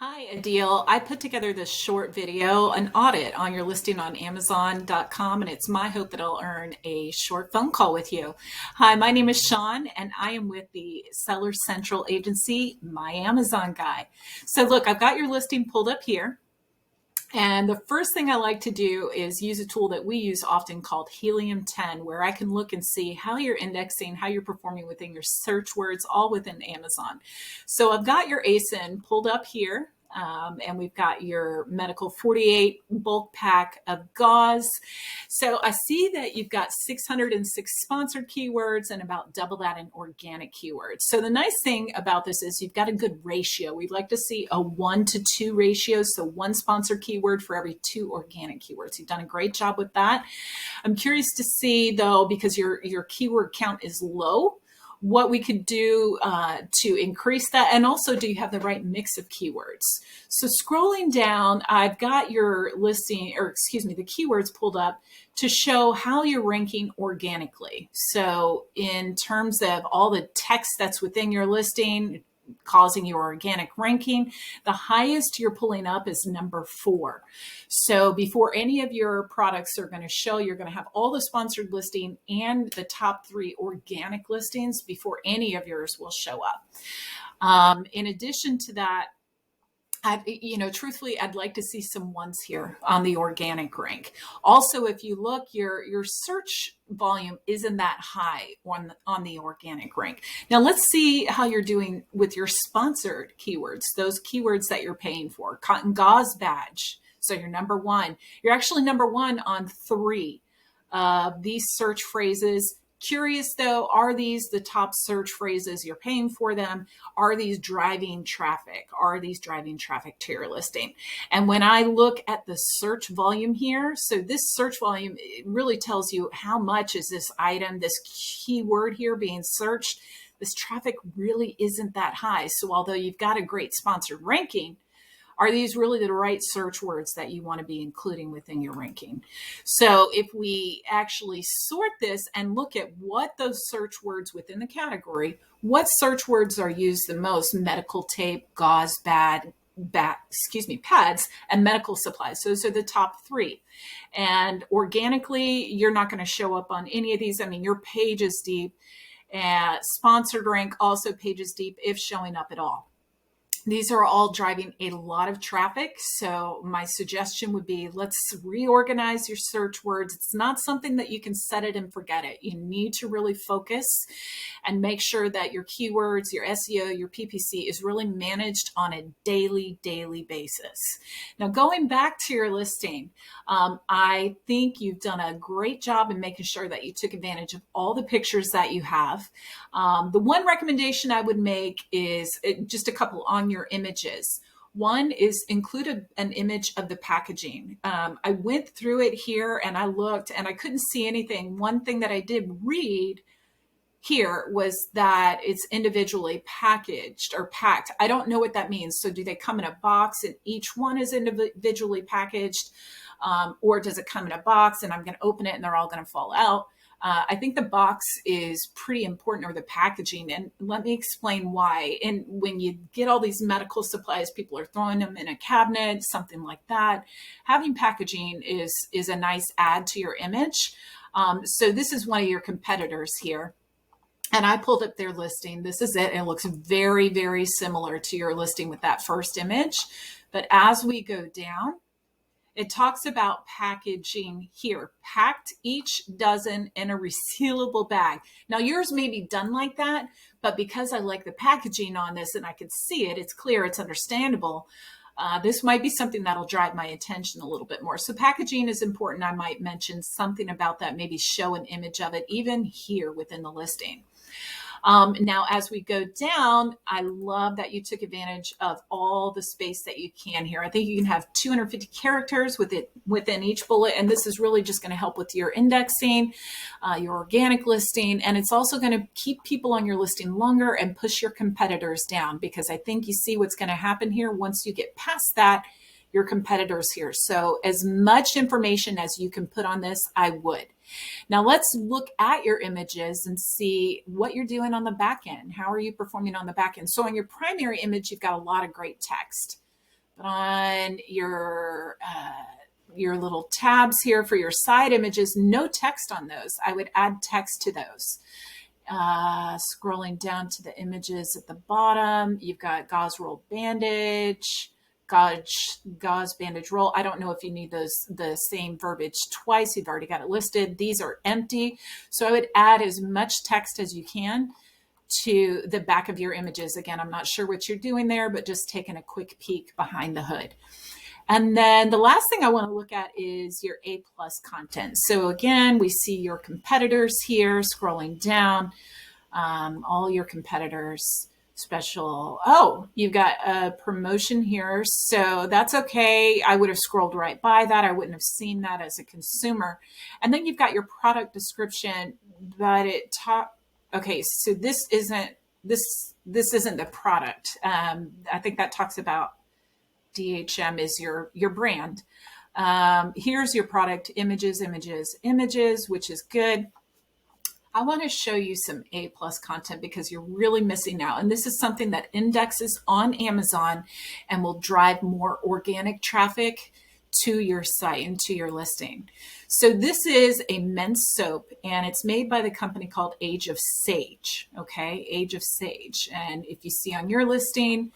Hi, Adil. I put together this short video, an audit on your listing on Amazon.com, and it's my hope that I'll earn a short phone call with you. Hi, my name is Sean, and I am with the Seller Central agency, My Amazon Guy. So, look, I've got your listing pulled up here. And the first thing I like to do is use a tool that we use often called Helium 10, where I can look and see how you're indexing, how you're performing within your search words, all within Amazon. So I've got your ASIN pulled up here. And we've got your medical 48 bulk pack of gauze. So I see that you've got 606 sponsored keywords and about double that in organic keywords. So the nice thing about this is you've got a good ratio. We'd like to see a 1-to-2 ratio. So one sponsored keyword for every 2 organic keywords. You've done a great job with that. I'm curious to see though, because your keyword count is low, what we could do to increase that. And also, do you have the right mix of keywords? So scrolling down, I've got your listing, or excuse me, the keywords pulled up to show how you're ranking organically. So in terms of all the text that's within your listing, causing your organic ranking, the highest you're pulling up is number 4. So before any of your products are going to show, you're going to have all the sponsored listing and the top 3 organic listings before any of yours will show up. In addition to that, truthfully, I'd like to see some ones here on the organic rank. Also, if you look, your search volume isn't that high on the organic rank. Now, let's see how you're doing with your sponsored keywords, those keywords that you're paying for. Cotton gauze badge. So you're number 1. You're actually number 1 on 3 of these search phrases. Curious though, are these the top search phrases? You're paying for them? Are these driving traffic? Are these driving traffic to your listing? And when I look at the search volume here, so this search volume, it really tells you how much is this item, this keyword here being searched. This traffic really isn't that high. So although you've got a great sponsored ranking, are these really the right search words that you want to be including within your ranking? So if we actually sort this and look at what those search words within the category, what search words are used the most? Medical tape, gauze pads, and medical supplies. So those are the top 3. And organically, you're not going to show up on any of these. I mean, your page is deep. Sponsored rank also pages deep if showing up at all. These are all driving a lot of traffic. So my suggestion would be, let's reorganize your search words. It's not something that you can set it and forget it. You need to really focus and make sure that your keywords, your SEO, your PPC is really managed on a daily basis. Now, going back to your listing, I think you've done a great job in making sure that you took advantage of all the pictures that you have. The one recommendation I would make is just a couple on your images. One is include an image of the packaging. I went through it here and I looked and I couldn't see anything. One thing that I did read here was that it's individually packaged or packed. I don't know what that means. So do they come in a box and each one is individually packaged? Or does it come in a box and I'm going to open it and they're all going to fall out? I think the box is pretty important, or the packaging, and let me explain why. And when you get all these medical supplies, people are throwing them in a cabinet, something like that. Having packaging is a nice add to your image. So this is one of your competitors here. And I pulled up their listing. This is it. It looks very similar to your listing with that first image. But as we go down, it talks about packaging here, packed each dozen in a resealable bag. Now yours may be done like that, but because I like the packaging on this and I can see it, it's clear, it's understandable. This might be something that'll drive my attention a little bit more. So packaging is important. I might mention something about that, maybe show an image of it even here within the listing. Now, as we go down, I love that you took advantage of all the space that you can here. I think you can have 250 characters within each bullet, and this is really just going to help with your indexing, your organic listing, and it's also going to keep people on your listing longer and push your competitors down, because I think you see what's going to happen here once you get past that, your competitors here. So as much information as you can put on this, I would. Now let's look at your images and see what you're doing on the back end. How are you performing on the back end? So on your primary image, you've got a lot of great text. But on your little tabs here for your side images, no text on those. I would add text to those. Scrolling down to the images at the bottom, you've got gauze roll bandage, gauze bandage roll. I don't know if you need the same verbiage twice. You've already got it listed. These are empty. So I would add as much text as you can to the back of your images. Again, I'm not sure what you're doing there, but just taking a quick peek behind the hood. And then the last thing I want to look at is your A+ content. So again, we see your competitors here, scrolling down, all your competitors, special. Oh, you've got a promotion here. So that's okay. I would have scrolled right by that. I wouldn't have seen that as a consumer. And then you've got your product description, but okay, so this isn't the product. I think that talks about DHM is your brand. Here's your product, images, which is good. I want to show you some A+ content because you're really missing out. And this is something that indexes on Amazon and will drive more organic traffic to your site and to your listing. So this is a men's soap, and it's made by the company called Age of Sage. Okay, Age of Sage. And if you see on your listing,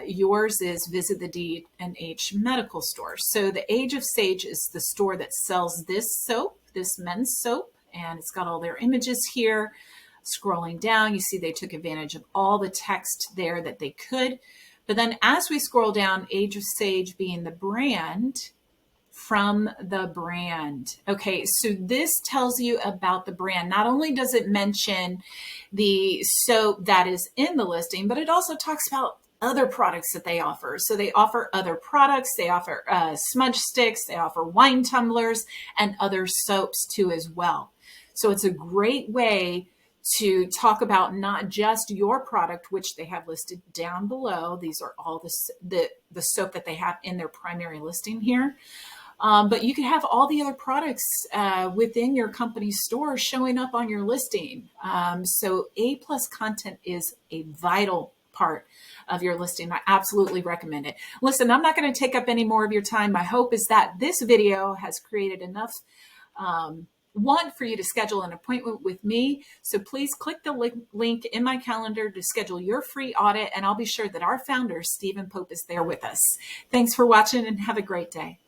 yours is Visit the D&H Medical Store. So the Age of Sage is the store that sells this soap, this men's soap, and it's got all their images here. Scrolling down, you see they took advantage of all the text there that they could. But then as we scroll down, Age of Sage being the brand, from the brand. Okay, so this tells you about the brand. Not only does it mention the soap that is in the listing, but it also talks about other products that they offer. So they offer other products. They offer smudge sticks. They offer wine tumblers and other soaps too as well. So it's a great way to talk about not just your product, which they have listed down below. These are all the soap that they have in their primary listing here. But you can have all the other products within your company's store showing up on your listing. So A+ content is a vital part of your listing. I absolutely recommend it. Listen, I'm not going to take up any more of your time. My hope is that this video has created enough for you to schedule an appointment with me. So please click the link in my calendar to schedule your free audit, and I'll be sure that our founder, Stephen Pope, is there with us. Thanks for watching and have a great day.